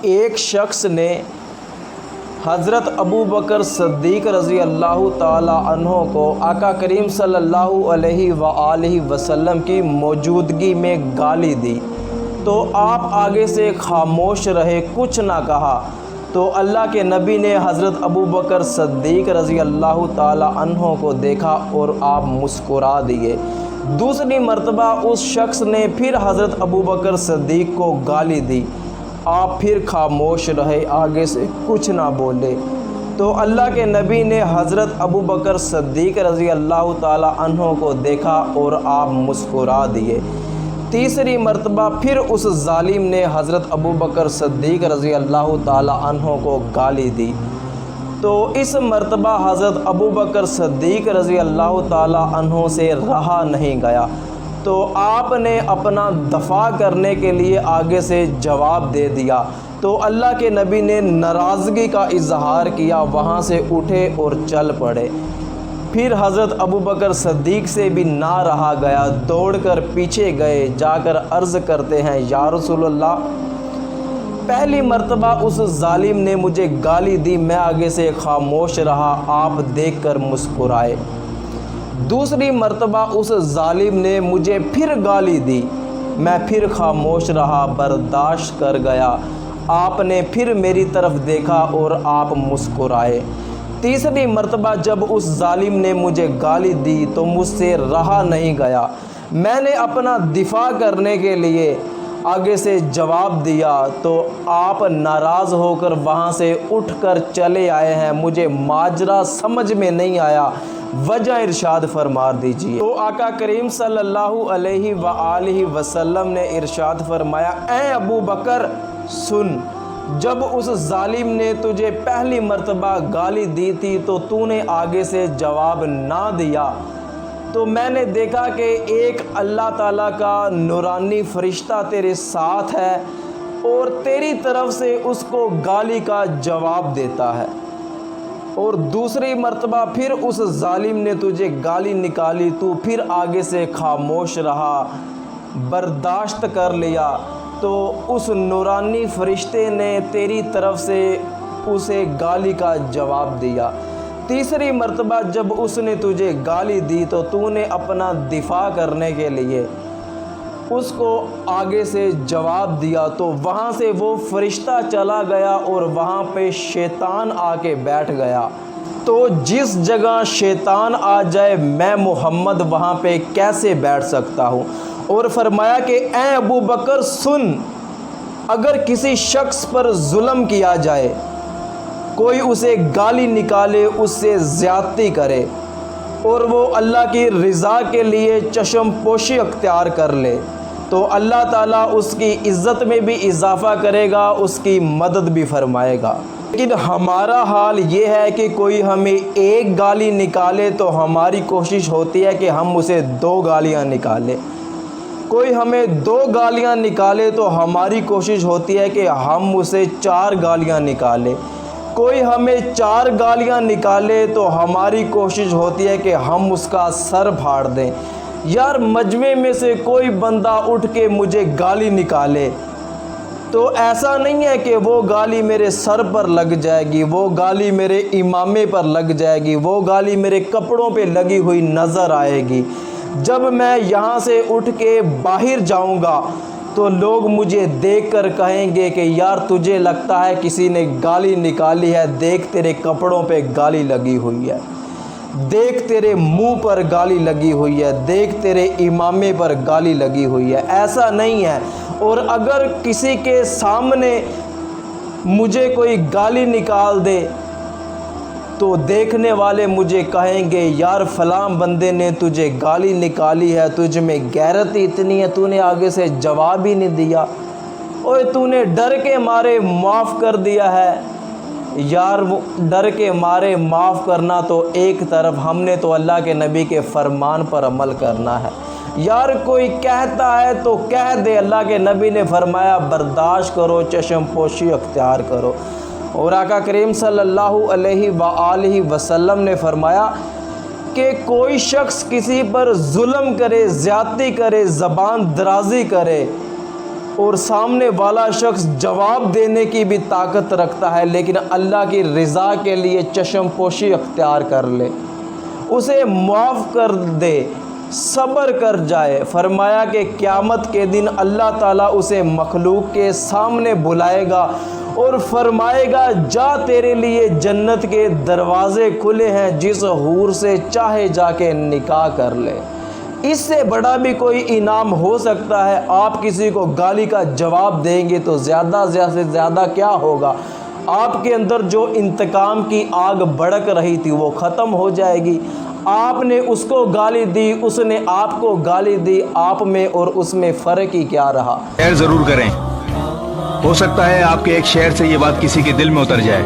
ایک شخص نے حضرت ابو بکر صدیق رضی اللہ تعالی عنہ کو آقا کریم صلی اللہ علیہ وآلہ وسلم کی موجودگی میں گالی دی تو آپ آگے سے خاموش رہے، کچھ نہ کہا۔ تو اللہ کے نبی نے حضرت ابو بکر صدیق رضی اللہ تعالی عنہ کو دیکھا اور آپ مسکرا دیے۔ دوسری مرتبہ اس شخص نے پھر حضرت ابو بکر صدیق کو گالی دی، آپ پھر خاموش رہے، آگے سے کچھ نہ بولے۔ تو اللہ کے نبی نے حضرت ابو بکر صدیق رضی اللہ تعالی عنہ کو دیکھا اور آپ مسکرا دیے۔ تیسری مرتبہ پھر اس ظالم نے حضرت ابو بکر صدیق رضی اللہ تعالی عنہ کو گالی دی تو اس مرتبہ حضرت ابو بکر صدیق رضی اللہ تعالی عنہ سے رہا نہیں گیا، تو آپ نے اپنا دفاع کرنے کے لیے آگے سے جواب دے دیا۔ تو اللہ کے نبی نے ناراضگی کا اظہار کیا، وہاں سے اٹھے اور چل پڑے۔ پھر حضرت ابو بکر صدیق سے بھی نہ رہا گیا، دوڑ کر پیچھے گئے، جا کر عرض کرتے ہیں، یا رسول اللہ، پہلی مرتبہ اس ظالم نے مجھے گالی دی، میں آگے سے خاموش رہا، آپ دیکھ کر مسکرائے۔ دوسری مرتبہ اس ظالم نے مجھے پھر گالی دی، میں پھر خاموش رہا، برداشت کر گیا، آپ نے پھر میری طرف دیکھا اور آپ مسکرائے۔ تیسری مرتبہ جب اس ظالم نے مجھے گالی دی تو مجھ سے رہا نہیں گیا، میں نے اپنا دفاع کرنے کے لیے آگے سے جواب دیا تو آپ ناراض ہو کر وہاں سے اٹھ کر چلے آئے ہیں۔ مجھے ماجرا سمجھ میں نہیں آیا، وجہ ارشاد فرما دیجیے۔ تو آقا کریم صلی اللہ علیہ وآلہ وسلم نے ارشاد فرمایا، اے ابو بکر سن، جب اس ظالم نے تجھے پہلی مرتبہ گالی دی تھی تو تو نے آگے سے جواب نہ دیا، تو میں نے دیکھا کہ ایک اللہ تعالیٰ کا نورانی فرشتہ تیرے ساتھ ہے اور تیری طرف سے اس کو گالی کا جواب دیتا ہے، اور دوسری مرتبہ پھر اس ظالم نے تجھے گالی نکالی، تو پھر آگے سے خاموش رہا، برداشت کر لیا، تو اس نورانی فرشتے نے تیری طرف سے اسے گالی کا جواب دیا۔ تیسری مرتبہ جب اس نے تجھے گالی دی تو تو نے اپنا دفاع کرنے کے لیے اس کو آگے سے جواب دیا، تو وہاں سے وہ فرشتہ چلا گیا اور وہاں پہ شیطان آ کے بیٹھ گیا۔ تو جس جگہ شیطان آ جائے میں محمد وہاں پہ کیسے بیٹھ سکتا ہوں؟ اور فرمایا کہ اے ابو بکر سن، اگر کسی شخص پر ظلم کیا جائے، کوئی اسے گالی نکالے، اس سے زیادتی کرے اور وہ اللہ کی رضا کے لیے چشم پوشی اختیار کر لے، تو اللہ تعالیٰ اس کی عزت میں بھی اضافہ کرے گا، اس کی مدد بھی فرمائے گا۔ لیکن ہمارا حال یہ ہے کہ کوئی ہمیں ایک گالی نکالے تو ہماری کوشش ہوتی ہے کہ ہم اسے 2 گالیاں نکالیں، کوئی ہمیں 2 گالیاں نکالے تو ہماری کوشش ہوتی ہے کہ ہم اسے 4 گالیاں نکالیں، کوئی ہمیں 4 گالیاں نکالے تو ہماری کوشش ہوتی ہے کہ ہم اس کا سر پھاڑ دیں۔ یار مجمع میں سے کوئی بندہ اٹھ کے مجھے گالی نکالے تو ایسا نہیں ہے کہ وہ گالی میرے سر پر لگ جائے گی، وہ گالی میرے امامے پر لگ جائے گی، وہ گالی میرے کپڑوں پہ لگی ہوئی نظر آئے گی۔ جب میں یہاں سے اٹھ کے باہر جاؤں گا تو لوگ مجھے دیکھ کر کہیں گے کہ یار تجھے لگتا ہے کسی نے گالی نکالی ہے، دیکھ تیرے کپڑوں پہ گالی لگی ہوئی ہے، دیکھ تیرے منہ پر گالی لگی ہوئی ہے، دیکھ تیرے امامے پر گالی لگی ہوئی ہے۔ ایسا نہیں ہے، اور اگر کسی کے سامنے مجھے کوئی گالی نکال دے تو دیکھنے والے مجھے کہیں گے یار فلاں بندے نے تجھے گالی نکالی ہے، تجھ میں غیرت اتنی ہے، تو نے آگے سے جواب ہی نہیں دیا، اوے تو نے ڈر کے مارے معاف کر دیا ہے۔ یار وہ ڈر کے مارے معاف کرنا تو ایک طرف، ہم نے تو اللہ کے نبی کے فرمان پر عمل کرنا ہے۔ یار کوئی کہتا ہے تو کہہ دے، اللہ کے نبی نے فرمایا برداشت کرو، چشم پوشی اختیار کرو۔ اور آقا کریم صلی اللہ علیہ وآلہ وسلم نے فرمایا کہ کوئی شخص کسی پر ظلم کرے، زیادتی کرے، زبان درازی کرے اور سامنے والا شخص جواب دینے کی بھی طاقت رکھتا ہے لیکن اللہ کی رضا کے لیے چشم پوشی اختیار کر لے، اسے معاف کر دے، صبر کر جائے، فرمایا کہ قیامت کے دن اللہ تعالیٰ اسے مخلوق کے سامنے بلائے گا اور فرمائے گا جا تیرے لیے جنت کے دروازے کھلے ہیں، جس حور سے چاہے جا کے نکاح کر لے۔ اس سے بڑا بھی کوئی انعام ہو سکتا ہے؟ آپ کسی کو گالی کا جواب دیں گے تو زیادہ سے زیادہ کیا ہوگا؟ آپ کے اندر جو انتقام کی آگ بھڑک رہی تھی وہ ختم ہو جائے گی۔ آپ نے اس کو گالی دی، اس نے آپ کو گالی دی، آپ میں اور اس میں فرق ہی کیا رہا؟ شیئر ضرور کریں، ہو سکتا ہے آپ کے ایک شیئر سے یہ بات کسی کے دل میں اتر جائے۔